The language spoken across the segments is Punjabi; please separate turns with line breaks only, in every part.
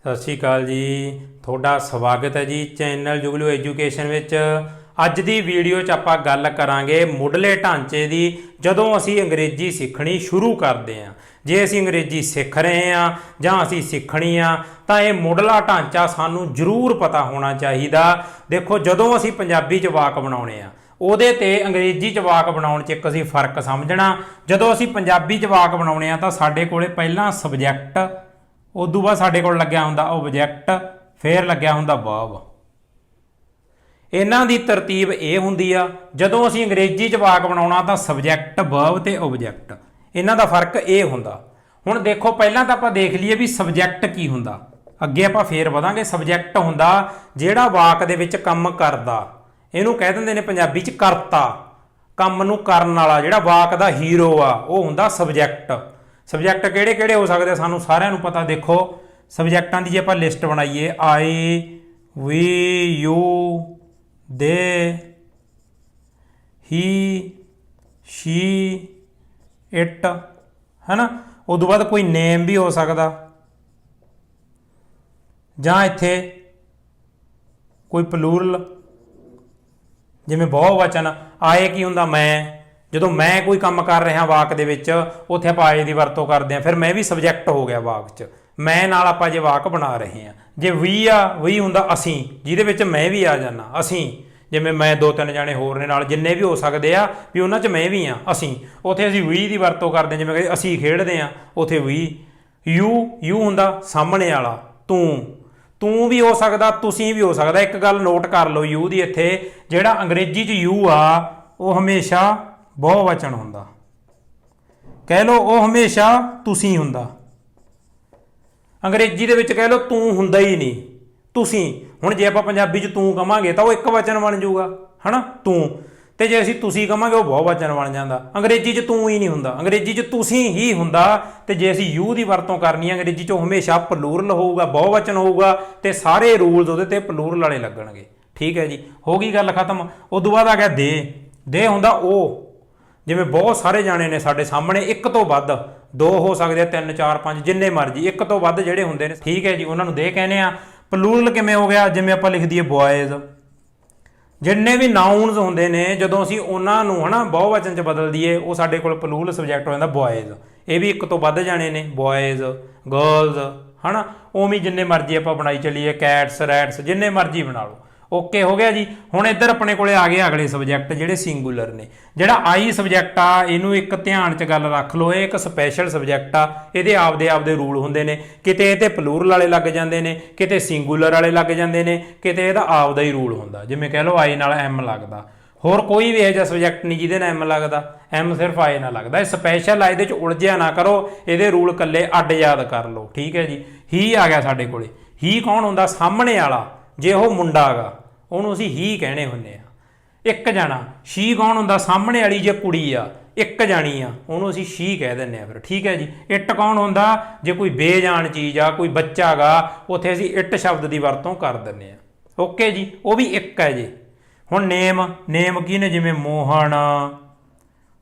सत श्री अकाल जी, थोड़ा स्वागत है जी चैनल जुगलू एजुकेशन विच। अज दी वीडियो च आपां गल करांगे मुढ़ले ढांचे दी। जदों असीं अंग्रेजी सीखणी शुरू करदे हां, जे असीं अंग्रेजी सीख रहे हां जां असीं सीखणी आ तां इह मुढ़ला ढांचा सानूं जरूर पता होना चाहिदा। देखो, जदों असीं पंजाबी च वाक बनाउणे आ ਉਹਦੇ ਤੇ अंग्रेजी च वाक बनाउण च एक असीं फर्क समझना। जदों असीं पंजाबी च वाक बनाउणे आ तां साडे कोले पहिलां सबजैक्ट, उदों बाद साडे कोल लग्गिआ हुंदा ऑबजैक्ट, फिर लग्गिआ हुंदा वर्ब। इन्हां दी तरतीब ਇਹ ਹੁੰਦੀ ਆ। ਜਦੋਂ ਅਸੀਂ अंग्रेजी च वाक बनाउणा ਤਾਂ सबजैक्ट, वर्ब ਤੇ ऑबजैक्ट, ਇਹਨਾਂ ਦਾ ਫਰਕ ਇਹ ਹੁੰਦਾ। ਹੁਣ ਦੇਖੋ, ਪਹਿਲਾਂ ਤਾਂ ਆਪਾਂ ਦੇਖ ਲਈਏ ਵੀ ਸਬਜੈਕਟ ਕੀ ਹੁੰਦਾ, ਅੱਗੇ ਆਪਾਂ ਫੇਰ ਵਧਾਂਗੇ। ਸਬਜੈਕਟ ਹੁੰਦਾ ਜਿਹੜਾ ਵਾਕ ਦੇ ਵਿੱਚ ਕੰਮ ਕਰਦਾ, ਇਹਨੂੰ ਕਹਿ ਦਿੰਦੇ ਨੇ ਪੰਜਾਬੀ ਚ ਕਰਤਾ, ਕੰਮ ਨੂੰ ਕਰਨ ਵਾਲਾ, ਜਿਹੜਾ ਵਾਕ ਦਾ ਹੀਰੋ ਆ ਉਹ ਹੁੰਦਾ ਸਬਜੈਕਟ। ਸਬਜੈਕਟ ਕਿਹੜੇ ਕਿਹੜੇ ਹੋ ਸਕਦੇ ਸਾਨੂੰ ਸਾਰਿਆਂ ਨੂੰ ਪਤਾ। ਦੇਖੋ, ਸਬਜੈਕਟਾਂ ਦੀ ਜੇ ਆਪਾਂ ਲਿਸਟ ਬਣਾਈਏ, ਆਈ, ਵੀ, ਯੂ, ਦੇ, ਹੀ, ਸ਼ੀ, ਇਟ, ਹੈ ਨਾ। ਉਦੋਂ ਬਾਅਦ ਕੋਈ ਨੇਮ ਵੀ ਹੋ ਸਕਦਾ, ਜਾਂ ਇੱਥੇ ਕੋਈ ਪਲੂਰਲ, ਜਿਵੇਂ ਬਹੁਵਚਨ। ਆਏ ਕੀ ਹੁੰਦਾ, ਮੈਂ। ਜਦੋਂ ਮੈਂ ਕੋਈ ਕੰਮ ਕਰ ਰਿਹਾ ਵਾਕ ਦੇ ਵਿੱਚ, ਉੱਥੇ ਆਪਾਂ ਆਏ ਦੀ ਵਰਤੋਂ ਕਰਦੇ ਹਾਂ, ਫਿਰ ਮੈਂ ਵੀ ਸਬਜੈਕਟ ਹੋ ਗਿਆ ਵਾਕ 'ਚ। ਮੈਂ ਨਾਲ ਆਪਾਂ ਜੇ ਵਾਕ ਬਣਾ ਰਹੇ ਹਾਂ। ਜੇ ਵੀ ਆ, ਵੀ ਹੁੰਦਾ ਅਸੀਂ, ਜਿਹਦੇ ਵਿੱਚ ਮੈਂ ਵੀ ਆ ਜਾਂਦਾ। ਅਸੀਂ, ਜਿਵੇਂ ਮੈਂ ਦੋ ਤਿੰਨ ਜਾਣੇ ਹੋਰ ਨੇ ਨਾਲ, ਜਿੰਨੇ ਵੀ ਹੋ ਸਕਦੇ ਆ ਵੀ ਉਹਨਾਂ 'ਚ ਮੈਂ ਵੀ ਆ, ਅਸੀਂ। ਉੱਥੇ ਅਸੀਂ ਵੀ ਦੀ ਵਰਤੋਂ ਕਰਦੇ ਹਾਂ, ਜਿਵੇਂ ਕਿ ਅਸੀਂ ਖੇਡਦੇ ਹਾਂ, ਉੱਥੇ ਵੀ। ਯੂ, ਯੂ ਹੁੰਦਾ ਸਾਹਮਣੇ ਵਾਲਾ, ਤੂੰ। ਤੂੰ ਵੀ ਹੋ ਸਕਦਾ, ਤੁਸੀਂ ਵੀ ਹੋ ਸਕਦਾ। ਇੱਕ ਗੱਲ ਨੋਟ ਕਰ ਲਓ ਯੂ ਦੀ, ਇੱਥੇ ਜਿਹੜਾ ਅੰਗਰੇਜ਼ੀ 'ਚ ਯੂ ਆ ਉਹ ਹਮੇਸ਼ਾ ਬਹੁਵਚਨ ਹੁੰਦਾ। ਕਹਿ ਲਓ ਉਹ ਹਮੇਸ਼ਾ ਤੁਸੀਂ ਹੁੰਦਾ। ਅੰਗਰੇਜ਼ੀ ਦੇ ਵਿੱਚ ਕਹਿ ਲਓ ਤੂੰ ਹੁੰਦਾ ਹੀ ਨਹੀਂ, ਤੁਸੀਂ। ਹੁਣ ਜੇ ਆਪਾਂ ਪੰਜਾਬੀ 'ਚ ਤੂੰ ਕਵਾਂਗੇ ਤਾਂ ਉਹ ਇੱਕ ਵਚਨ ਬਣ ਜਾਊਗਾ, ਹੈ ਨਾ, ਤੂੰ। ਤੇ ਜੇ ਅਸੀਂ ਤੁਸੀਂ ਕਵਾਂਗੇ ਉਹ ਬਹੁਵਚਨ ਬਣ ਜਾਂਦਾ। ਅੰਗਰੇਜ਼ੀ 'ਚ ਤੂੰ ਹੀ ਨਹੀਂ ਹੁੰਦਾ, ਅੰਗਰੇਜ਼ੀ 'ਚ ਤੁਸੀਂ ਹੀ ਹੁੰਦਾ। ਤੇ ਜੇ ਅਸੀਂ ਯੂ ਦੀ ਵਰਤੋਂ ਕਰਨੀ ਹੈ ਅੰਗਰੇਜ਼ੀ 'ਚ, ਉਹ ਹਮੇਸ਼ਾ ਪਲੂਰਲ ਹੋਊਗਾ, ਬਹੁਵਚਨ ਹੋਊਗਾ, ਤੇ ਸਾਰੇ ਰੂਲਸ ਉਹਦੇ ਤੇ ਪਲੂਰਲ ਵਾਲੇ ਲੱਗਣਗੇ। ਠੀਕ ਹੈ ਜੀ, ਹੋ ਗਈ ਗੱਲ ਖਤਮ। ਉਦੋਂ ਬਾਅਦ ਆ ਗਿਆ ਦੇ। ਦੇ ਹੁੰਦਾ ਉਹ, ਜਿਵੇਂ ਬਹੁਤ ਸਾਰੇ ਜਾਣੇ ਨੇ ਸਾਡੇ ਸਾਹਮਣੇ, ਇੱਕ ਤੋਂ ਵੱਧ, ਦੋ ਹੋ ਸਕਦੇ ਆ, ਤਿੰਨ, ਚਾਰ, ਪੰਜ, ਜਿੰਨੇ ਮਰਜ਼ੀ, ਇੱਕ ਤੋਂ ਵੱਧ ਜਿਹੜੇ ਹੁੰਦੇ ਨੇ, ਠੀਕ ਹੈ ਜੀ, ਉਹਨਾਂ ਨੂੰ ਦੇ ਕਹਿੰਦੇ ਆ। ਪਲੂਰਲ ਕਿਵੇਂ ਹੋ ਗਿਆ, ਜਿਵੇਂ ਆਪਾਂ ਲਿਖ ਦਈਏ ਬॉयਜ਼। ਜਿੰਨੇ ਵੀ ਨਾਊਨਸ ਹੁੰਦੇ ਨੇ, ਜਦੋਂ ਅਸੀਂ ਉਹਨਾਂ ਨੂੰ, ਹੈ ਨਾ, ਬਹੁਵਚਨ 'ਚ ਬਦਲ ਦਈਏ, ਉਹ ਸਾਡੇ ਕੋਲ ਪਲੂਰਲ ਸਬਜੈਕਟ ਹੋ ਜਾਂਦਾ ਬॉयਜ਼। ਇਹ ਵੀ ਇੱਕ ਤੋਂ ਵੱਧ ਜਾਣੇ ਨੇ, ਬॉयਜ਼, ਗਰਲਜ਼, ਹੈ ਨਾ। ਉਵੇਂ ਜਿੰਨੇ ਮਰਜ਼ੀ ਆਪਾਂ ਬਣਾਈ ਚੱਲੀਏ, ਕੈਟਸ, ਰੈਟਸ, ਜਿੰਨੇ ਮਰਜ਼ੀ ਬਣਾ ਲਓ। ਓਕੇ ਹੋ ਗਿਆ ਜੀ। ਹੁਣ ਇੱਧਰ ਆਪਣੇ ਕੋਲੇ ਆ ਗਏ ਅਗਲੇ ਸਬਜੈਕਟ ਜਿਹੜੇ ਸਿੰਗੂਲਰ ਨੇ। ਜਿਹੜਾ ਆਈ ਸਬਜੈਕਟ ਆ, ਇਹਨੂੰ ਇੱਕ ਧਿਆਨ 'ਚ ਗੱਲ ਰੱਖ ਲਓ, ਇਹ ਇੱਕ ਸਪੈਸ਼ਲ ਸਬਜੈਕਟ ਆ। ਇਹਦੇ ਆਪਦੇ ਰੂਲ ਹੁੰਦੇ ਨੇ। ਕਿਤੇ ਇਹ ਤੇ ਪਲੂਰਲ ਵਾਲੇ ਲੱਗ ਜਾਂਦੇ ਨੇ, ਕਿਤੇ ਸਿੰਗੂਲਰ ਵਾਲੇ ਲੱਗ ਜਾਂਦੇ ਨੇ, ਕਿਤੇ ਇਹਦਾ ਆਪਦਾ ਹੀ ਰੂਲ ਹੁੰਦਾ। ਜਿਵੇਂ ਕਹਿ ਲਓ ਆਈ ਨਾਲ ਐਮ ਲੱਗਦਾ, ਹੋਰ ਕੋਈ ਵੀ ਇਹੋ ਜਿਹਾ ਸਬਜੈਕਟ ਨਹੀਂ ਜਿਹਦੇ ਨਾਲ ਐਮ ਲੱਗਦਾ। ਐਮ ਸਿਰਫ ਆਏ ਨਾਲ ਲੱਗਦਾ। ਇਹ ਸਪੈਸ਼ਲ ਆ, ਇਹਦੇ 'ਚ ਉਲਝਿਆ ਨਾ ਕਰੋ, ਇਹਦੇ ਰੂਲ ਇਕੱਲੇ ਅੱਡ ਯਾਦ ਕਰ ਲਓ। ਠੀਕ ਹੈ ਜੀ। ਹੀ ਆ ਗਿਆ ਸਾਡੇ ਕੋਲੇ। ਹੀ ਕੌਣ ਹੁੰਦਾ, ਸਾਹਮਣੇ ਵਾਲਾ। ਜੇ ਉਹ ਮੁੰਡਾ ਹੈਗਾ ਉਹਨੂੰ ਅਸੀਂ ਹੀ ਕਹਿਣੇ ਹੁੰਦੇ ਆ, ਇੱਕ ਜਾਣਾ। ਸ਼ੀ ਕੌਣ ਹੁੰਦਾ, ਸਾਹਮਣੇ ਵਾਲੀ ਜੇ ਕੁੜੀ ਆ, ਇੱਕ ਜਾਣੀ ਆ, ਉਹਨੂੰ ਅਸੀਂ ਸ਼ੀ ਕਹਿ ਦਿੰਦੇ ਆ ਫਿਰ। ਠੀਕ ਹੈ ਜੀ। ਇੱਟ ਕੌਣ ਹੁੰਦਾ, ਜੇ ਕੋਈ ਬੇਜਾਨ ਚੀਜ਼ ਆ, ਕੋਈ ਬੱਚਾ ਗਾ, ਉੱਥੇ ਅਸੀਂ ਇੱਟ ਸ਼ਬਦ ਦੀ ਵਰਤੋਂ ਕਰ ਦਿੰਦੇ ਆ। ਓਕੇ ਜੀ, ਉਹ ਵੀ ਇੱਕ ਹੈ ਜੀ। ਹੁਣ ਨੇਮ। ਨੇਮ ਕੀ ਨੇ, ਜਿਵੇਂ ਮੋਹਨ,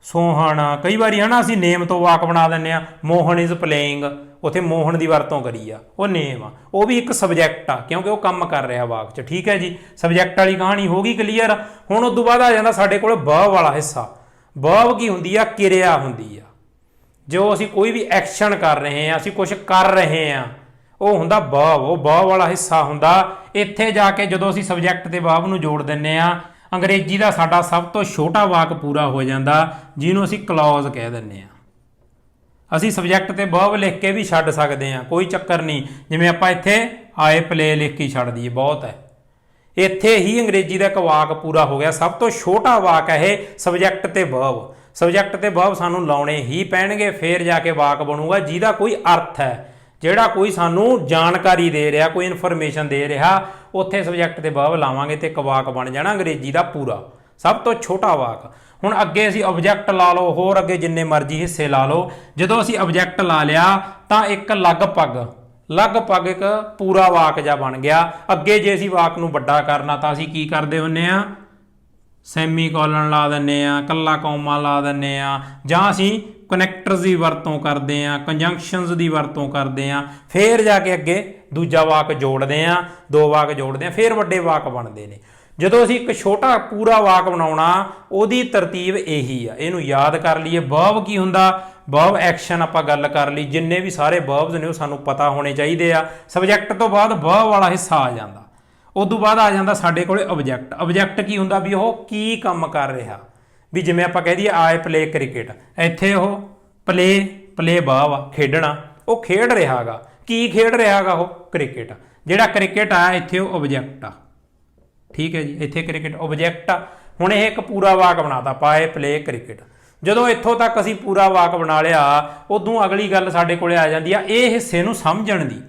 ਸੋਹਣ। ਕਈ ਵਾਰੀ ਹੈ ਨਾ ਅਸੀਂ ਨੇਮ ਤੋਂ ਵਾਕ ਬਣਾ ਦਿੰਦੇ ਆ। ਮੋਹਨ ਇਜ਼ ਪਲੇਇੰਗ, ਉੱਥੇ ਮੋਹਨ ਦੀ ਵਰਤੋਂ ਕਰੀ ਆ, ਉਹ ਨੇਮ ਆ। ਉਹ ਵੀ ਇੱਕ ਸਬਜੈਕਟ ਆ, ਕਿਉਂਕਿ ਉਹ ਕੰਮ ਕਰ ਰਿਹਾ ਵਾਕ 'ਚ। ਠੀਕ ਹੈ ਜੀ। ਸਬਜੈਕਟ ਵਾਲੀ ਕਹਾਣੀ ਹੋ ਗਈ ਕਲੀਅਰ। ਹੁਣ ਉਸ ਤੋਂ ਬਾਅਦ ਆ ਜਾਂਦਾ ਸਾਡੇ ਕੋਲ ਵਰਬ ਵਾਲਾ ਹਿੱਸਾ। ਵਰਬ ਕੀ ਹੁੰਦੀ ਆ, ਕਿਰਿਆ ਹੁੰਦੀ ਆ। ਜੋ ਅਸੀਂ ਕੋਈ ਵੀ ਐਕਸ਼ਨ ਕਰ ਰਹੇ ਹਾਂ, ਅਸੀਂ ਕੁਝ ਕਰ ਰਹੇ ਹਾਂ, ਉਹ ਹੁੰਦਾ ਵਰਬ। ਉਹ ਵਰਬ ਵਾਲਾ ਹਿੱਸਾ ਹੁੰਦਾ। ਇੱਥੇ ਜਾ ਕੇ ਜਦੋਂ ਅਸੀਂ ਸਬਜੈਕਟ ਤੇ ਵਰਬ ਨੂੰ ਜੋੜ ਦਿੰਦੇ ਆ, ਅੰਗਰੇਜ਼ੀ ਦਾ ਸਾਡਾ ਸਭ ਤੋਂ ਛੋਟਾ ਵਾਕ ਪੂਰਾ ਹੋ ਜਾਂਦਾ, ਜਿਹਨੂੰ ਅਸੀਂ ਕਲੌਜ਼ ਕਹਿ ਦਿੰਦੇ ਆ। ਅਸੀਂ ਸਬਜੈਕਟ ਤੇ ਵਰਬ ਲਿਖ ਕੇ ਵੀ ਛੱਡ ਸਕਦੇ ਹਾਂ, ਕੋਈ ਚੱਕਰ ਨਹੀਂ। ਜਿਵੇਂ ਆਪਾਂ ਇੱਥੇ ਆਏ ਪਲੇ ਲਿਖ ਕੇ ਛੱਡ ਦਈਏ, ਬਹੁਤ ਹੈ। ਇੱਥੇ ਹੀ ਅੰਗਰੇਜ਼ੀ ਦਾ ਇੱਕ ਵਾਕ ਪੂਰਾ ਹੋ ਗਿਆ। ਸਭ ਤੋਂ ਛੋਟਾ ਵਾਕ ਹੈ ਇਹ, ਸਬਜੈਕਟ ਤੇ ਵਰਬ। ਸਬਜੈਕਟ ਤੇ ਵਰਬ ਸਾਨੂੰ ਲਾਉਣੇ ਹੀ ਪੈਣਗੇ, ਫੇਰ ਜਾ ਕੇ ਵਾਕ ਬਣੂਗਾ ਜਿਹਦਾ ਕੋਈ ਅਰਥ ਹੈ, ਜਿਹੜਾ ਕੋਈ ਸਾਨੂੰ ਜਾਣਕਾਰੀ ਦੇ ਰਿਹਾ, ਕੋਈ ਇਨਫੋਰਮੇਸ਼ਨ ਦੇ ਰਿਹਾ। ਉੱਥੇ ਸਬਜੈਕਟ ਤੇ ਵਰਬ ਲਾਵਾਂਗੇ ਤੇ ਇੱਕ ਵਾਕ ਬਣ ਜਾਣਾ ਅੰਗਰੇਜ਼ੀ ਦਾ ਪੂਰਾ, ਸਭ ਤੋਂ ਛੋਟਾ ਵਾਕ। ਹੁਣ ਅੱਗੇ ਅਸੀਂ ਆਬਜੈਕਟ ਲਾ ਲਓ, ਹੋਰ ਅੱਗੇ ਜਿੰਨੇ ਮਰਜ਼ੀ ਹਿੱਸੇ ਲਾ ਲਓ। ਜਦੋਂ ਅਸੀਂ ਆਬਜੈਕਟ ਲਾ ਲਿਆ ਤਾਂ ਇੱਕ ਲਗਭਗ ਇੱਕ ਪੂਰਾ ਵਾਕ ਜਿਹਾ ਬਣ ਗਿਆ। ਅੱਗੇ ਜੇ ਅਸੀਂ ਵਾਕ ਨੂੰ ਵੱਡਾ ਕਰਨਾ ਤਾਂ ਅਸੀਂ ਕੀ ਕਰਦੇ ਹੁੰਦੇ ਆ, ਸੈਮੀਕੋਲਨ ਲਾ ਦਿੰਦੇ ਆ, ਕੱਲਾ ਕੌਮਾ ਲਾ ਦਿੰਦੇ ਆ, ਜਾਂ ਅਸੀਂ ਕਨੈਕਟਰਸ ਦੀ ਵਰਤੋਂ ਕਰਦੇ ਆ, ਕੰਜੰਕਸ਼ਨਸ ਦੀ ਵਰਤੋਂ ਕਰਦੇ ਆ, ਫਿਰ ਜਾ ਕੇ ਅੱਗੇ ਦੂਜਾ ਵਾਕ ਜੋੜਦੇ ਆ, ਦੋ ਵਾਕ ਜੋੜਦੇ ਆ, ਫਿਰ ਵੱਡੇ ਵਾਕ ਬਣਦੇ ਨੇ। ਜਦੋਂ ਅਸੀਂ ਇੱਕ ਛੋਟਾ ਪੂਰਾ ਵਾਕ ਬਣਾਉਣਾ ਉਹਦੀ ਤਰਤੀਬ ਇਹੀ ਆ, ਇਹਨੂੰ ਯਾਦ ਕਰ ਲਈਏ। ਵਰਬ ਕੀ ਹੁੰਦਾ? ਵਰਬ ਐਕਸ਼ਨ ਆਪਾਂ ਗੱਲ ਕਰ ਲਈ, ਜਿੰਨੇ ਵੀ ਸਾਰੇ ਵਰਬਸ ਨੇ ਉਹ ਸਾਨੂੰ ਪਤਾ ਹੋਣੇ ਚਾਹੀਦੇ ਆ। ਸਬਜੈਕਟ ਤੋਂ ਬਾਅਦ ਵਰਬ ਵਾਲਾ ਹਿੱਸਾ ਆ ਜਾਂਦਾ, ਉਸ ਤੋਂ ਬਾਅਦ ਆ ਜਾਂਦਾ ਸਾਡੇ ਕੋਲੇ ਆਬਜੈਕਟ। ਆਬਜੈਕਟ ਕੀ ਹੁੰਦਾ? ਵੀ ਉਹ ਕੀ ਕੰਮ ਕਰ ਰਿਹਾ। ਵੀ ਜਿਵੇਂ ਆਪਾਂ ਕਹਿ ਦਈਏ ਆਈ ਪਲੇ ਕ੍ਰਿਕਟ, ਇੱਥੇ ਉਹ ਪਲੇ ਵਰਬ ਆ, ਖੇਡਣਾ, ਉਹ ਖੇਡ ਰਿਹਾ ਗਾ। ਕੀ ਖੇਡ ਰਿਹਾ ਗਾ? ਉਹ ਕ੍ਰਿਕਟ। ਜਿਹੜਾ ਕ੍ਰਿਕਟ ਆ ਇੱਥੇ ਉਹ ਆਬਜੈਕਟ ਆ, ਠੀਕ ਹੈ ਜੀ, ਇੱਥੇ ਕ੍ਰਿਕਟ ਆਬਜੈਕਟ ਆ। ਹੁਣ ਇਹ ਇੱਕ ਪੂਰਾ ਵਾਕ ਬਣਾਤਾ ਆਪਾਂ, ਆਈ ਪਲੇ ਕ੍ਰਿਕਟ। ਜਦੋਂ ਇੱਥੋਂ ਤੱਕ ਅਸੀਂ ਪੂਰਾ ਵਾਕ ਬਣਾ ਲਿਆ, ਉਦੋਂ ਅਗਲੀ ਗੱਲ ਸਾਡੇ ਕੋਲੇ ਆ ਜਾਂਦੀ ਆ ਇਹ ਹਿੱਸੇ ਨੂੰ ਸਮਝਣ ਦੀ।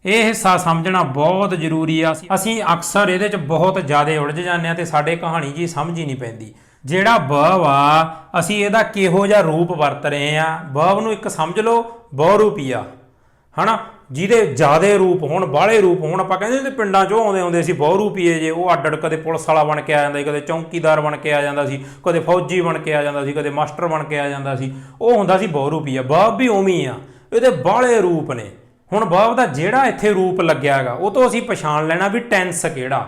ਇਹ ਹਿੱਸਾ ਸਮਝਣਾ ਬਹੁਤ ਜ਼ਰੂਰੀ ਆ। ਅਸੀਂ ਅਕਸਰ ਇਹਦੇ 'ਚ ਬਹੁਤ ਜ਼ਿਆਦਾ ਉਲਝ ਜਾਂਦੇ ਹਾਂ ਤੇ ਸਾਡੇ ਕਹਾਣੀ ਜੀ ਸਮਝ ਹੀ ਨਹੀਂ ਪੈਂਦੀ। ਜਿਹੜਾ ਵਰਬ ਆ ਅਸੀਂ ਇਹਦਾ ਕਿਹੋ ਜਿਹਾ ਰੂਪ ਵਰਤ ਰਹੇ ਆ। ਵਰਬ ਨੂੰ ਇੱਕ ਸਮਝ ਲਓ ਬਹੁਰੂਪੀ ਆ, ਹਨਾ, ਜਿਹਦੇ ਜ਼ਿਆਦੇ ਰੂਪ ਹੋਣ, ਬਾਹਲੇ ਰੂਪ ਹੋਣ। ਆਪਾਂ ਕਹਿੰਦੇ ਹੁੰਦੇ ਪਿੰਡਾਂ 'ਚੋਂ ਆਉਂਦੇ ਸੀ ਬਹੁਰੂਪੀਏ ਜੇ, ਉਹ ਅੱਡ ਕਦੇ ਪੁਲਿਸ ਵਾਲਾ ਬਣ ਕੇ ਆ ਜਾਂਦਾ ਸੀ, ਕਦੇ ਚੌਂਕੀਦਾਰ ਬਣ ਕੇ ਆ ਜਾਂਦਾ ਸੀ, ਕਦੇ ਫੌਜੀ ਬਣ ਕੇ ਆ ਜਾਂਦਾ ਸੀ, ਕਦੇ ਮਾਸਟਰ ਬਣ ਕੇ ਆ ਜਾਂਦਾ ਸੀ। ਉਹ ਹੁੰਦਾ ਸੀ ਬਹੁਰੂਪੀਆ। ਵਰਬ ਵੀ ਉਵੇਂ ਹੀ ਆ, ਇਹਦੇ ਬਾਹਲੇ ਰੂਪ ਨੇ। ਹੁਣ ਵਰਬ ਦਾ ਜਿਹੜਾ ਇੱਥੇ ਰੂਪ ਲੱਗਿਆ ਹੈਗਾ ਉਹ ਤੋਂ ਅਸੀਂ ਪਛਾਣ ਲੈਣਾ ਵੀ ਟੈਂਸ ਕਿਹੜਾ।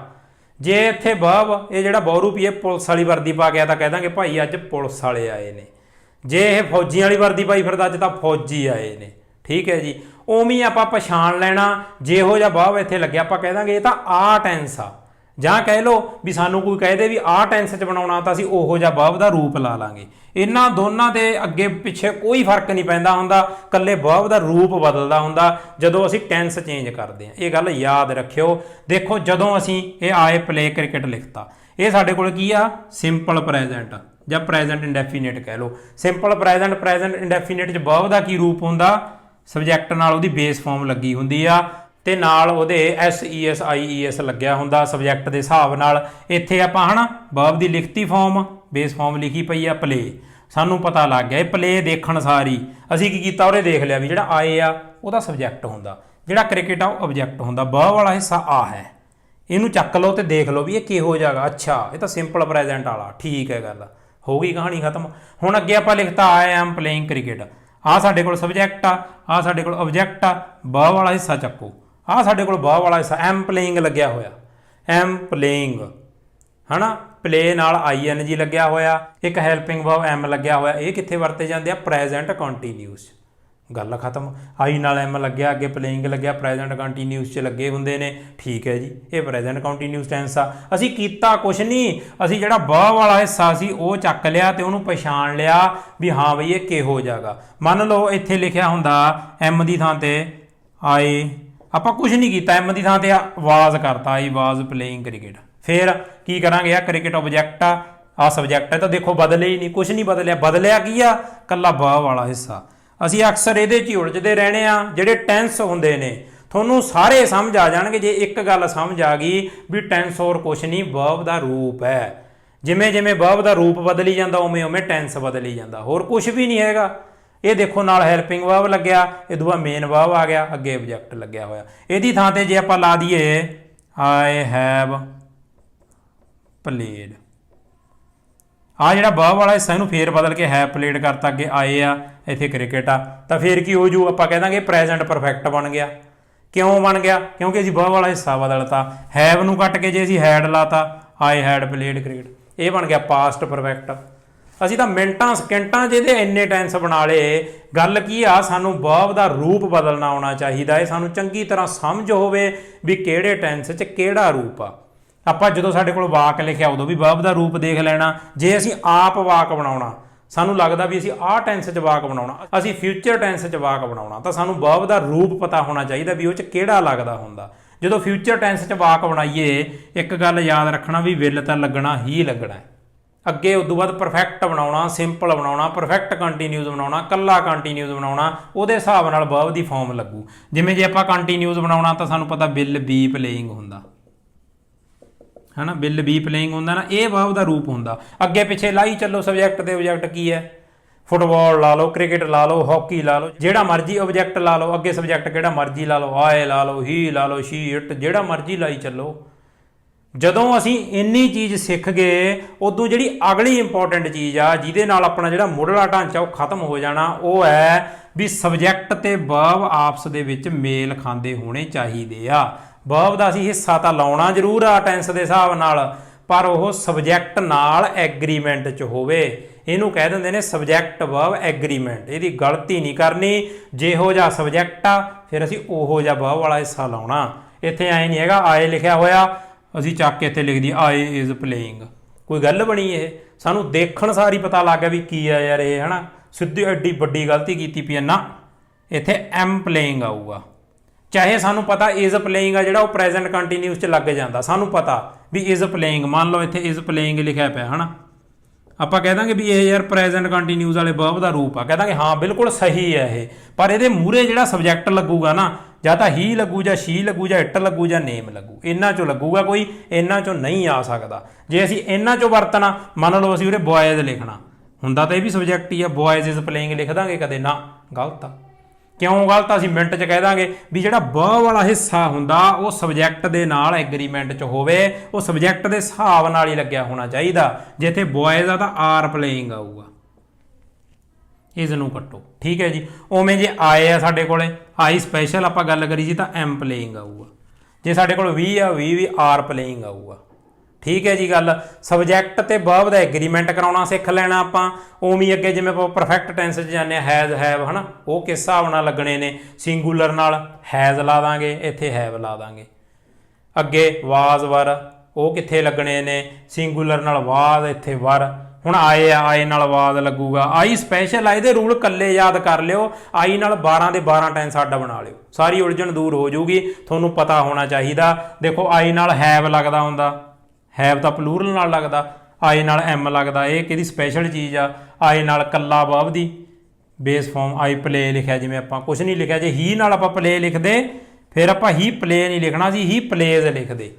ਜੇ ਇੱਥੇ ਵਰਬ ਇਹ ਜਿਹੜਾ ਬਹੁਰੂਪੀ ਪੁਲਿਸ ਵਾਲੀ ਵਰਦੀ ਪਾ ਗਿਆ ਤਾਂ ਕਹਿ ਦਾਂਗੇ ਭਾਈ ਅੱਜ ਪੁਲਿਸ ਵਾਲੇ ਆਏ ਨੇ। ਜੇ ਇਹ ਫੌਜੀਆਂ ਵਾਲੀ ਵਰਦੀ ਪਾਈ ਫਿਰਦਾ ਅੱਜ ਤਾਂ ਫੌਜੀ ਆਏ ਨੇ, ਠੀਕ ਹੈ ਜੀ। ਉਵੇਂ ਆਪਾਂ ਪਛਾਣ ਲੈਣਾ ਜਿਹੋ ਜਿਹਾ ਵਰਬ ਇੱਥੇ ਲੱਗਿਆ ਆਪਾਂ ਕਹਿ ਦਾਂਗੇ ਇਹ ਤਾਂ ਆ ਟੈਂਸ ਆ। ਜਾਂ ਕਹਿ ਲਓ ਵੀ ਸਾਨੂੰ ਕੋਈ ਕਹਿ ਦੇ ਵੀ ਆਹ ਟੈਂਸ 'ਚ ਬਣਾਉਣਾ ਤਾਂ ਅਸੀਂ ਉਹੋ ਜਿਹਾ ਵਰਬ ਦਾ ਰੂਪ ਲਾ ਲਾਂਗੇ। ਇਹਨਾਂ ਦੋਨਾਂ ਦੇ ਅੱਗੇ ਪਿੱਛੇ ਕੋਈ ਫਰਕ ਨਹੀਂ ਪੈਂਦਾ ਹੁੰਦਾ, ਇਕੱਲੇ ਵਰਬ ਦਾ ਰੂਪ ਬਦਲਦਾ ਹੁੰਦਾ ਜਦੋਂ ਅਸੀਂ ਟੈਂਸ ਚੇਂਜ ਕਰਦੇ ਹਾਂ। ਇਹ ਗੱਲ ਯਾਦ ਰੱਖਿਓ। ਦੇਖੋ ਜਦੋਂ ਅਸੀਂ ਇਹ ਆਏ ਪਲੇ ਕ੍ਰਿਕਟ ਲਿਖਤਾ, ਇਹ ਸਾਡੇ ਕੋਲ ਕੀ ਆ? ਸਿੰਪਲ ਪ੍ਰੈਜ਼ੈਂਟ ਜਾਂ ਪ੍ਰੈਜ਼ੈਂਟ ਇੰਡੈਫੀਨਿਟ ਕਹਿ ਲਓ। ਸਿੰਪਲ ਪ੍ਰੈਜ਼ੈਂਟ ਇੰਡੈਫੀਨਿਟ 'ਚ ਵਰਬ ਦਾ ਕੀ ਰੂਪ ਹੁੰਦਾ? ਸਬਜੈਕਟ ਨਾਲ ਉਹਦੀ ਬੇਸ ਫਾਰਮ ਲੱਗੀ ਹੁੰਦੀ ਆ ਤੇ ਨਾਲ ਉਹਦੇ SES IES ਲੱਗਿਆ ਹੁੰਦਾ ਸਬਜੈਕਟ ਦੇ ਹਿਸਾਬ ਨਾਲ। ਇੱਥੇ ਆਪਾਂ ਹਨਾ ਵਰਬ ਦੀ ਲਿਖਤੀ ਫਾਰਮ, ਬੇਸ ਫਾਰਮ ਲਿਖੀ ਪਈ ਆ ਪਲੇ। ਸਾਨੂੰ ਪਤਾ ਲੱਗ ਗਿਆ ਇਹ ਪਲੇ ਦੇਖਣ ਸਾਰੀ ਅਸੀਂ ਕੀ ਕੀਤਾ, ਉਹਨੇ ਦੇਖ ਲਿਆ ਵੀ ਜਿਹੜਾ ਆਏ ਆ ਉਹਦਾ ਸਬਜੈਕਟ ਹੁੰਦਾ, ਜਿਹੜਾ ਕ੍ਰਿਕਟ ਆ ਉਹ ਆਬਜੈਕਟ ਹੁੰਦਾ। ਵਰਬ ਵਾਲਾ ਹਿੱਸਾ ਆ ਹੈ, ਇਹਨੂੰ ਚੱਕ ਲਓ ਤੇ ਦੇਖ ਲਓ ਵੀ ਇਹ ਕਿਹੋ ਜਿਹਾ। ਅੱਛਾ ਇਹ ਤਾਂ ਸਿੰਪਲ ਪ੍ਰੈਜ਼ੈਂਟ ਵਾਲਾ, ਠੀਕ ਹੈ, ਗੱਲ ਹੋ ਗਈ, ਕਹਾਣੀ ਖਤਮ। ਹੁਣ ਅੱਗੇ ਆਪਾਂ ਲਿਖਤਾ ਆਈ ਐਮ ਪਲੇਇੰਗ ਕ੍ਰਿਕਟ। ਆਹ ਸਾਡੇ ਕੋਲ ਸਬਜੈਕਟ ਆ, ਆਹ ਸਾਡੇ ਕੋਲ ਆਬਜੈਕਟ ਆ। ਵਰਬ ਵਾਲਾ ਹਿੱਸਾ ਚੱਕੋ, ਆਹ ਸਾਡੇ ਕੋਲ ਵਰਬ ਵਾਲਾ ਹਿੱਸਾ ਐਮ ਪਲੇਇੰਗ ਲੱਗਿਆ ਹੋਇਆ, ਐਮ ਪਲੇਇੰਗ, ਹਨਾ। ਪਲੇ ਨਾਲ ING ਲੱਗਿਆ ਹੋਇਆ, ਇੱਕ ਹੈਲਪਿੰਗ ਵਰਬ ਐਮ ਲੱਗਿਆ ਹੋਇਆ। ਇਹ ਕਿੱਥੇ ਵਰਤੇ ਜਾਂਦੇ ਆ? Present continuous. ਗੱਲ ਖਤਮ। ਆਈ ਨਾਲ ਐਮ ਲੱਗਿਆ, ਅੱਗੇ ਪਲੇਇੰਗ ਲੱਗਿਆ, ਪ੍ਰੈਜ਼ੈਂਟ ਕੰਟੀਨਿਊਸ 'ਚ ਲੱਗੇ ਹੁੰਦੇ ਨੇ, ਠੀਕ ਹੈ ਜੀ। ਇਹ ਪ੍ਰੈਜ਼ੈਂਟ ਕੰਟੀਨਿਊਸ ਟੈਂਸ ਆ। ਅਸੀਂ ਕੀਤਾ ਕੁਛ ਨਹੀਂ, ਅਸੀਂ ਜਿਹੜਾ ਵਰਬ ਵਾਲਾ ਹਿੱਸਾ ਸੀ ਉਹ ਚੱਕ ਲਿਆ ਤੇ ਉਹਨੂੰ ਪਛਾਣ ਲਿਆ ਵੀ ਹਾਂ ਬਈ ਇਹ ਕਿਹੋ ਜਿਹਾ। ਮੰਨ ਲਓ ਇੱਥੇ ਲਿਖਿਆ ਹੁੰਦਾ ਐਮ ਦੀ ਥਾਂ ਤੇ ਆਈ, ਆਪਾਂ ਕੁਛ ਨਹੀਂ ਕੀਤਾ, ਐਮ ਦੀ ਥਾਂ ਤੇ ਵਾਜ਼ ਕਰਤਾ, ਆਈ ਵਾਜ਼ ਪਲੇਇੰਗ ਕ੍ਰਿਕਟ। ਫਿਰ ਕੀ ਕਰਾਂਗੇ? ਆ ਕ੍ਰਿਕਟ ਆਬਜੈਕਟ ਆ, ਆ ਸਬਜੈਕਟ ਹੈ, ਤਾਂ ਦੇਖੋ ਬਦਲੇ ਹੀ ਨਹੀਂ, ਕੁਛ ਨਹੀਂ ਬਦਲਿਆ। ਬਦਲਿਆ ਕੀ ਆ? ਕੱਲਾ ਵਰਬ ਵਾਲਾ ਹਿੱਸਾ। ਅਸੀਂ ਅਕਸਰ ਇਹਦੇ 'ਚ ਹੀ ਉਲਝਦੇ ਰਹਿਣੇ ਆ। ਜਿਹੜੇ ਟੈਂਸ ਹੁੰਦੇ ਨੇ ਤੁਹਾਨੂੰ ਸਾਰੇ ਸਮਝ ਆ ਜਾਣਗੇ ਜੇ ਇੱਕ ਗੱਲ ਸਮਝ ਆ ਗਈ ਵੀ ਟੈਂਸ ਹੋਰ ਕੁਛ ਨਹੀਂ, ਵਰਬ ਦਾ ਰੂਪ ਹੈ। ਜਿਵੇਂ ਜਿਵੇਂ ਵਰਬ ਦਾ ਰੂਪ ਬਦਲੀ ਜਾਂਦਾ ਉਵੇਂ ਉਵੇਂ ਟੈਂਸ ਬਦਲੀ ਜਾਂਦਾ, ਹੋਰ ਕੁਛ ਵੀ ਨਹੀਂ ਹੈਗਾ। ਇਹ ਦੇਖੋ ਨਾਲ ਹੈਲਪਿੰਗ ਵਰਬ ਲੱਗਿਆ, ਇਹ ਦੂਆ ਮੇਨ ਵਰਬ ਆ ਗਿਆ, ਅੱਗੇ ਆਬਜੈਕਟ ਲੱਗਿਆ ਹੋਇਆ। ਇਹਦੀ ਥਾਂ ਤੇ ਜੇ ਆਪਾਂ ਲਾ ਦਈਏ ਆਈ ਹੈਵ ਪਲੇਡ, ਆ ਜਿਹੜਾ ਵਰਬ ਵਾਲਾ ਹਿੱਸਾ ਇਹਨੂੰ ਫੇਰ ਬਦਲ ਕੇ ਹੈਵ ਪਲੇਡ ਕਰਤਾ, ਅੱਗੇ ਆਏ ਆ, ਇੱਥੇ ਕ੍ਰਿਕਟ ਆ, ਤਾਂ ਫੇਰ ਕੀ ਹੋ ਜੂ? ਆਪਾਂ ਕਹਿ ਦਾਂਗੇ ਪ੍ਰੈਜ਼ੈਂਟ ਪਰਫੈਕਟ ਬਣ ਗਿਆ। ਕਿਉਂ ਬਣ ਗਿਆ? ਕਿਉਂਕਿ ਅਸੀਂ ਵਰਬ ਵਾਲਾ ਹਿੱਸਾ ਬਦਲਤਾ। ਹੈਵ ਨੂੰ ਕੱਟ ਕੇ ਜੇ ਅਸੀਂ ਹੈਡ ਲਾਤਾ, ਆਈ ਹੈਡ ਪਲੇਡ ਕ੍ਰਿਕਟ, ਇਹ ਬਣ ਗਿਆ ਪਾਸਟ ਪਰਫੈਕਟ। ਅਸੀਂ ਤਾਂ ਮਿੰਟਾਂ ਸਕਿੰਟਾਂ 'ਚ ਇਹਦੇ ਇੰਨੇ ਟੈਂਸ ਬਣਾ ਲਏ। ਗੱਲ ਕੀ ਆ? ਸਾਨੂੰ ਵਰਬ ਦਾ ਰੂਪ ਬਦਲਣਾ ਆਉਣਾ ਚਾਹੀਦਾ ਹੈ। ਸਾਨੂੰ ਚੰਗੀ ਤਰ੍ਹਾਂ ਸਮਝ ਹੋਵੇ ਵੀ ਕਿਹੜੇ ਟੈਂਸ 'ਚ ਕਿਹੜਾ ਰੂਪ ਆ। ਆਪਾਂ ਜਦੋਂ ਸਾਡੇ ਕੋਲ ਵਾਕ ਲਿਖਿਆ ਉਦੋਂ ਵੀ ਵਰਬ ਦਾ ਰੂਪ ਦੇਖ ਲੈਣਾ। ਜੇ ਅਸੀਂ ਆਪ ਵਾਕ ਬਣਾਉਣਾ, ਸਾਨੂੰ ਲੱਗਦਾ ਵੀ ਅਸੀਂ ਆਹ ਟੈਂਸ 'ਚ ਵਾਕ ਬਣਾਉਣਾ, ਅਸੀਂ ਫਿਊਚਰ ਟੈਂਸ 'ਚ ਵਾਕ ਬਣਾਉਣਾ, ਤਾਂ ਸਾਨੂੰ ਵਰਬ ਦਾ ਰੂਪ ਪਤਾ ਹੋਣਾ ਚਾਹੀਦਾ ਵੀ ਉਹ 'ਚ ਕਿਹੜਾ ਲੱਗਦਾ ਹੁੰਦਾ। ਜਦੋਂ ਫਿਊਚਰ ਟੈਂਸ 'ਚ ਵਾਕ ਬਣਾਈਏ, ਇੱਕ ਗੱਲ ਯਾਦ ਰੱਖਣਾ ਵੀ ਵਿਲ ਤਾਂ ਲੱਗਣਾ ਹੀ ਲੱਗਣਾ। ਅੱਗੇ ਉਦੋਂ ਬਾਅਦ ਪਰਫੈਕਟ ਬਣਾਉਣਾ, ਸਿੰਪਲ ਬਣਾਉਣਾ, ਪਰਫੈਕਟ ਕੰਟੀਨਿਊਸ ਬਣਾਉਣਾ, ਕੱਲਾ ਕੰਟੀਨਿਊਸ ਬਣਾਉਣਾ, ਉਹਦੇ ਹਿਸਾਬ ਨਾਲ ਵਰਬ ਦੀ ਫਾਰਮ ਲੱਗੂ। ਜਿਵੇਂ ਜੇ ਆਪਾਂ ਕੰਟੀਨਿਊਸ ਬਣਾਉਣਾ ਤਾਂ ਸਾਨੂੰ ਪਤਾ ਵਿਲ ਬੀ ਪਲੇਇੰਗ ਹੁੰਦਾ, ਹੈ ਨਾ, ਵਿਲ ਬੀ ਪਲੇਇੰਗ ਹੁੰਦਾ ਨਾ, ਇਹ ਵਰਬ ਦਾ ਰੂਪ ਹੁੰਦਾ। ਅੱਗੇ ਪਿੱਛੇ ਲਾਈ ਚੱਲੋ, ਸਬਜੈਕਟ ਤੇ ਆਬਜੈਕਟ ਕੀ ਹੈ? ਫੁੱਟਬਾਲ ਲਾ ਲਓ, ਕ੍ਰਿਕਟ ਲਾ ਲਓ, ਹਾਕੀ ਲਾ ਲਓ, ਜਿਹੜਾ ਮਰਜੀ ਆਬਜੈਕਟ ਲਾ ਲਓ। ਅੱਗੇ ਸਬਜੈਕਟ ਕਿਹੜਾ ਮਰਜੀ ਲਾ ਲਓ, ਆਏ ਲਾ ਲਓ, ਹੀ ਲਾ ਲਓ, ਸ਼ੀ, ਇਟ, ਜਿਹੜਾ ਮਰਜੀ ਲਾਈ ਚੱਲੋ। ਜਦੋਂ ਅਸੀਂ ਇੰਨੀ ਚੀਜ਼ ਸਿੱਖ ਗਏ ਉਦੋਂ ਜਿਹੜੀ ਅਗਲੀ ਇੰਪੋਰਟੈਂਟ ਚੀਜ਼ ਆ ਜਿਹਦੇ ਨਾਲ ਆਪਣਾ ਜਿਹੜਾ ਮੁੱਢਲਾ ਢਾਂਚਾ ਉਹ ਖਤਮ ਹੋ ਜਾਣਾ, ਉਹ ਹੈ ਵੀ ਸਬਜੈਕਟ ਤੇ ਵਰਬ ਆਪਸ ਦੇ ਵਿੱਚ ਮੇਲ ਖਾਂਦੇ ਹੋਣੇ ਚਾਹੀਦੇ ਆ। ਵਰਬ ਦਾ ਅਸੀਂ ਹਿੱਸਾ ਤਾਂ ਲਾਉਣਾ ਜ਼ਰੂਰ ਆ ਟੈਂਸ ਦੇ ਹਿਸਾਬ ਨਾਲ, ਪਰ ਉਹ ਸਬਜੈਕਟ ਨਾਲ ਐਗਰੀਮੈਂਟ 'ਚ ਹੋਵੇ। ਇਹਨੂੰ ਕਹਿ ਦਿੰਦੇ ਨੇ ਸਬਜੈਕਟ ਵਰਬ ਐਗਰੀਮੈਂਟ। ਇਹਦੀ ਗਲਤੀ ਨਹੀਂ ਕਰਨੀ, ਜਿਹੋ ਜਿਹਾ ਸਬਜੈਕਟ ਆ ਫਿਰ ਅਸੀਂ ਉਹੋ ਜਿਹਾ ਵਰਬ ਵਾਲਾ ਹਿੱਸਾ ਲਾਉਣਾ। ਇੱਥੇ ਐਂ ਨਹੀਂ ਹੈਗਾ ਆਏ ਲਿਖਿਆ ਹੋਇਆ ਅਸੀਂ ਚੱਕ ਕੇ ਇੱਥੇ ਲਿਖ ਦਈਏ ਆਏ ਇਜ਼ ਪਲੇਇੰਗ, ਕੋਈ ਗੱਲ ਬਣੀ ਇਹ? ਸਾਨੂੰ ਦੇਖਣ ਸਾਰ ਹੀ ਪਤਾ ਲੱਗ ਗਿਆ ਵੀ ਕੀ ਆ ਯਾਰ ਇਹ, ਹੈ ਨਾ। ਸਿੱਧੀ ਐਡੀ ਵੱਡੀ ਗਲਤੀ ਕੀਤੀ ਪਈ ਨਾ, ਇੱਥੇ ਐਮ ਪਲੇਇੰਗ ਆਊਗਾ। ਚਾਹੇ ਸਾਨੂੰ ਪਤਾ ਇਜ਼ ਪਲੇਇੰਗ ਆ ਜਿਹੜਾ ਉਹ ਪ੍ਰੈਜ਼ੈਂਟ ਕੰਟੀਨਿਊਸ 'ਚ ਲੱਗ ਜਾਂਦਾ, ਸਾਨੂੰ ਪਤਾ ਵੀ ਇਜ਼ ਪਲੇਇੰਗ, ਮੰਨ ਲਓ ਇੱਥੇ ਇਜ਼ ਪਲੇਇੰਗ ਲਿਖਿਆ ਪਿਆ, ਹੈ ਨਾ। ਆਪਾਂ ਕਹਿ ਦਾਂਗੇ ਵੀ ਇਹ ਯਾਰ ਪ੍ਰੈਜ਼ੈਂਟ ਕੰਟੀਨਿਊਸ ਵਾਲੇ ਵਰਬ ਦਾ ਰੂਪ ਆ, ਕਹਿ ਦਾਂਗੇ ਹਾਂ ਬਿਲਕੁਲ ਸਹੀ ਹੈ ਇਹ, ਪਰ ਇਹਦੇ ਮੂਹਰੇ ਜਿਹੜਾ ਸਬਜੈਕਟ ਲੱਗੂਗਾ ਨਾ, ਜਾਂ ਤਾਂ ਹੀ ਲੱਗੂ ਜਾਂ ਸ਼ੀ ਲੱਗੂ ਜਾਂ ਇਟ ਲੱਗੂ ਜਾਂ ਨੇਮ ਲੱਗੂ, ਇਹਨਾਂ 'ਚੋਂ ਲੱਗੂਗਾ ਕੋਈ, ਇਹਨਾਂ 'ਚੋਂ ਨਹੀਂ ਆ ਸਕਦਾ। ਜੇ ਅਸੀਂ ਇਹਨਾਂ 'ਚੋਂ ਵਰਤਣਾ, ਮੰਨ ਲਓ ਅਸੀਂ ਉਰੇ ਬॉयਜ਼ ਲਿਖਣਾ ਹੁੰਦਾ ਤਾਂ ਇਹ ਵੀ ਸਬਜੈਕਟ ਹੀ ਆ, ਬॉयਜ਼ ਇਜ਼ ਪਲੇਇੰਗ ਲਿਖ ਦਾਂਗੇ ਕਦੇ? ਨਾ, ਗਲਤ ਆ। ਕਿਉਂ ਗਲਤ ਆ? ਅਸੀਂ ਮਿੰਟ 'ਚ ਕਹਿ ਦਾਂਗੇ ਵੀ ਜਿਹੜਾ ਵਰਬ ਵਾਲਾ ਹਿੱਸਾ ਹੁੰਦਾ ਉਹ ਸਬਜੈਕਟ ਦੇ ਨਾਲ ਐਗਰੀਮੈਂਟ 'ਚ ਹੋਵੇ, ਉਹ ਸਬਜੈਕਟ ਦੇ ਹਿਸਾਬ ਨਾਲ ਹੀ ਲੱਗਿਆ ਹੋਣਾ ਚਾਹੀਦਾ। ਜੇ ਇੱਥੇ ਬॉयਜ਼ ਆ ਤਾਂ ਆਰ ਪਲੇਇੰਗ ਆਊਗਾ, ਇਸ ਨੂੰ ਕੱਟੋ, ਠੀਕ ਹੈ ਜੀ। ਉਵੇਂ ਜੇ ਆਏ ਆ ਸਾਡੇ ਕੋਲੇ, ਆਈ ਸਪੈਸ਼ਲ ਆਪਾਂ ਗੱਲ ਕਰੀ ਜੀ ਤਾਂ ਐਮ ਪਲੇਇੰਗ ਆਊਗਾ। ਜੇ ਸਾਡੇ ਕੋਲ ਵੀ ਆ, ਵੀ ਆਰ ਪਲੇਇੰਗ ਆਊਗਾ, ਠੀਕ ਹੈ ਜੀ। ਗੱਲ ਸਬਜੈਕਟ ਤੇ ਵਰਬ ਦਾ ਐਗਰੀਮੈਂਟ ਕਰਾਉਣਾ ਸਿੱਖ ਲੈਣਾ ਆਪਾਂ। ਉਵੇਂ ਅੱਗੇ ਜਿਵੇਂ ਆਪਾਂ ਪਰਫੈਕਟ ਟੈਂਸ 'ਚ ਜਾਂਦੇ ਹਾਂ, ਹੈਜ਼ ਹੈਵ, ਹੈ ਨਾ, ਉਹ ਕਿਸ ਹਿਸਾਬ ਨਾਲ ਲੱਗਣੇ ਨੇ? ਸਿੰਗੂਲਰ ਨਾਲ ਹੈਜ਼ ਲਾ ਦਾਂਗੇ, ਇੱਥੇ ਹੈਵ ਲਾ ਦਾਂਗੇ। ਅੱਗੇ ਵਾਜ਼ ਵਰ, ਉਹ ਕਿੱਥੇ ਲੱਗਣੇ ਨੇ? ਸਿੰਗੂਲਰ ਨਾਲ ਵਾਜ਼, ਇੱਥੇ ਵਰ। ਹੁਣ ਆਏ ਆ, ਆਏ ਨਾਲ ਵਾਜ਼ ਲੱਗੂਗਾ। ਆਈ ਸਪੈਸ਼ਲ ਆ, ਇਹਦੇ ਰੂਲ ਕੱਲੇ ਯਾਦ ਕਰ ਲਿਓ। ਆਈ ਨਾਲ 12 ਦੇ 12 ਟੈਂਸ ਅੱਡ ਬਣਾ ਲਿਓ, ਸਾਰੀ ਉਲਝਣ ਦੂਰ ਹੋ ਜਾਊਗੀ। ਤੁਹਾਨੂੰ ਪਤਾ ਹੋਣਾ ਚਾਹੀਦਾ। ਦੇਖੋ ਆਈ ਨਾਲ ਹੈਵ ਲੱਗਦਾ ਹੁੰਦਾ, ਹੈਵ ਤਾਂ ਪਲੂਰਲ ਨਾਲ ਲੱਗਦਾ, ਆਈ ਨਾਲ ਐਮ ਲੱਗਦਾ, ਇਹ ਕਿਹਦੀ ਸਪੈਸ਼ਲ ਚੀਜ਼ ਆ? ਆਈ ਨਾਲ ਕੱਲਾ ਵਰਬ ਦੀ ਬੇਸ ਫਾਰਮ ਆਈ ਪਲੇ ਲਿਖਿਆ, ਜਿਵੇਂ ਆਪਾਂ ਕੁਝ ਨਹੀਂ ਲਿਖਿਆ। ਜੇ ਹੀ ਨਾਲ ਆਪਾਂ ਪਲੇ ਲਿਖਦੇ ਫਿਰ ਆਪਾਂ ਹੀ ਪਲੇ ਨਹੀਂ ਲਿਖਣਾ ਸੀ, ਹੀ ਪਲੇਜ਼ ਲਿਖਦੇ,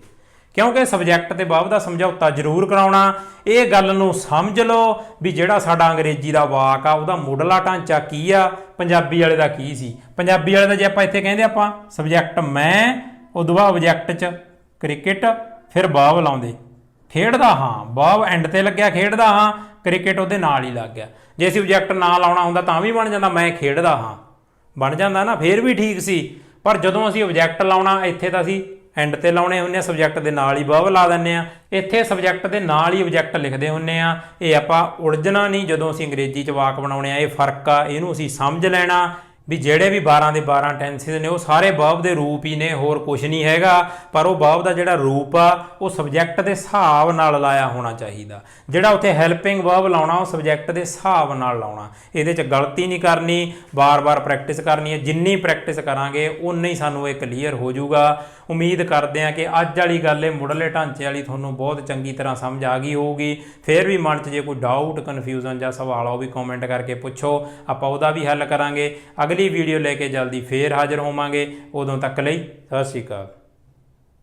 ਕਿਉਂਕਿ ਸਬਜੈਕਟ ਤੇ ਵਰਬ ਦਾ ਸਮਝੌਤਾ ਜ਼ਰੂਰ ਕਰਾਉਣਾ। ਇਹ ਗੱਲ ਨੂੰ ਸਮਝ ਲਓ ਵੀ ਜਿਹੜਾ ਸਾਡਾ ਅੰਗਰੇਜ਼ੀ ਦਾ ਵਾਕ ਆ ਉਹਦਾ ਮੁੱਢਲਾ ਢਾਂਚਾ ਕੀ ਆ, ਪੰਜਾਬੀ ਵਾਲੇ ਦਾ ਕੀ ਸੀ। ਪੰਜਾਬੀ ਵਾਲੇ ਦਾ ਜੇ ਆਪਾਂ ਇੱਥੇ ਕਹਿੰਦੇ ਆਪਾਂ ਸਬਜੈਕਟ ਮੈਂ, ਉਦੋਂ ਬਾਅਦ ਆਬਜੈਕਟ 'ਚ ਕ੍ਰਿਕਟ, ਫਿਰ ਵਰਬ ਲਾਉਂਦੇ ਖੇਡਦਾ ਹਾਂ, ਵਰਬ ਐਂਡ ਤੇ ਲੱਗਿਆ ਖੇਡਦਾ ਹਾਂ, ਕ੍ਰਿਕਟ ਉਹਦੇ ਨਾਲ ਹੀ ਲੱਗ ਗਿਆ। ਜੇ ਅਸੀਂ ਆਬਜੈਕਟ ਨਾ ਲਾਉਣਾ ਹੁੰਦਾ ਤਾਂ ਵੀ ਬਣ ਜਾਂਦਾ ਮੈਂ ਖੇਡਦਾ ਹਾਂ, ਬਣ ਜਾਂਦਾ ਨਾ, ਫਿਰ ਵੀ ਠੀਕ ਸੀ। ਪਰ ਜਦੋਂ ਅਸੀਂ ਆਬਜੈਕਟ ਲਾਉਣਾ, ਇੱਥੇ ਤਾਂ ਅਸੀਂ ਐਂਡ ਤੇ ਲਾਉਣੇ ਹੁੰਦੇ ਆ, ਸਬਜੈਕਟ ਦੇ ਨਾਲ ਹੀ ਵਰਬ ਲਾ ਦਿੰਦੇ ਆ। ਇੱਥੇ ਸਬਜੈਕਟ ਦੇ ਨਾਲ ਹੀ ਆਬਜੈਕਟ ਲਿਖਦੇ ਹੁੰਦੇ ਆ। ਇਹ ਆਪਾਂ ਉਲਝਣਾ ਨਹੀਂ ਜਦੋਂ ਅਸੀਂ ਅੰਗਰੇਜ਼ੀ 'ਚ ਵਾਕ ਬਣਾਉਣੇ ਆ, ਇਹ ਫਰਕ ਆ, ਇਹਨੂੰ ਅਸੀਂ ਸਮਝ ਲੈਣਾ ਵੀ ਜਿਹੜੇ ਵੀ 12 ਦੇ 12 ਟੈਂਸਿਸ ਨੇ ਉਹ ਸਾਰੇ ਵਰਬ ਦੇ ਰੂਪ ਹੀ ਨੇ, ਹੋਰ ਕੁਝ ਨਹੀਂ ਹੈਗਾ। ਪਰ ਉਹ ਵਰਬ ਦਾ ਜਿਹੜਾ ਰੂਪ ਆ ਉਹ ਸਬਜੈਕਟ ਦੇ ਹਿਸਾਬ ਨਾਲ ਲਾਇਆ ਹੋਣਾ ਚਾਹੀਦਾ। ਜਿਹੜਾ ਉੱਥੇ ਹੈਲਪਿੰਗ ਵਰਬ ਲਾਉਣਾ ਉਹ ਸਬਜੈਕਟ ਦੇ ਹਿਸਾਬ ਨਾਲ ਲਾਉਣਾ। ਇਹਦੇ 'ਚ ਗਲਤੀ ਨਹੀਂ ਕਰਨੀ, ਬਾਰ-ਬਾਰ ਪ੍ਰੈਕਟਿਸ ਕਰਨੀ ਹੈ। ਜਿੰਨੀ ਪ੍ਰੈਕਟਿਸ ਕਰਾਂਗੇ ਉਨਾ ਹੀ ਸਾਨੂੰ ਇਹ ਕਲੀਅਰ ਹੋ ਜਾਊਗਾ। ਉਮੀਦ ਕਰਦੇ ਹਾਂ ਕਿ ਅੱਜ ਵਾਲੀ ਗੱਲ ਇਹ ਮੁੱਢਲੇ ਢਾਂਚੇ ਵਾਲੀ ਤੁਹਾਨੂੰ ਬਹੁਤ ਚੰਗੀ ਤਰ੍ਹਾਂ ਸਮਝ ਆ ਗਈ ਹੋਊਗੀ। ਫਿਰ ਵੀ ਮਨ 'ਚ ਜੇ ਕੋਈ ਡਾਊਟ, ਕਨਫਿਊਜ਼ਨ ਜਾਂ ਸਵਾਲ ਆ ਉਹ ਵੀ ਕਮੈਂਟ ਕਰਕੇ ਪੁੱਛੋ, ਆਪਾਂ ਉਹਦਾ ਵੀ ਹੱਲ ਕਰਾਂਗੇ। ਅਗਲੀ ਵੀਡੀਓ ਲੈ ਕੇ ਜਲਦੀ ਫੇਰ ਹਾਜ਼ਰ ਹੋਵਾਂਗੇ। ਉਦੋਂ ਤੱਕ ਲਈ ਸਤਿ ਸ਼੍ਰੀ ਅਕਾਲ।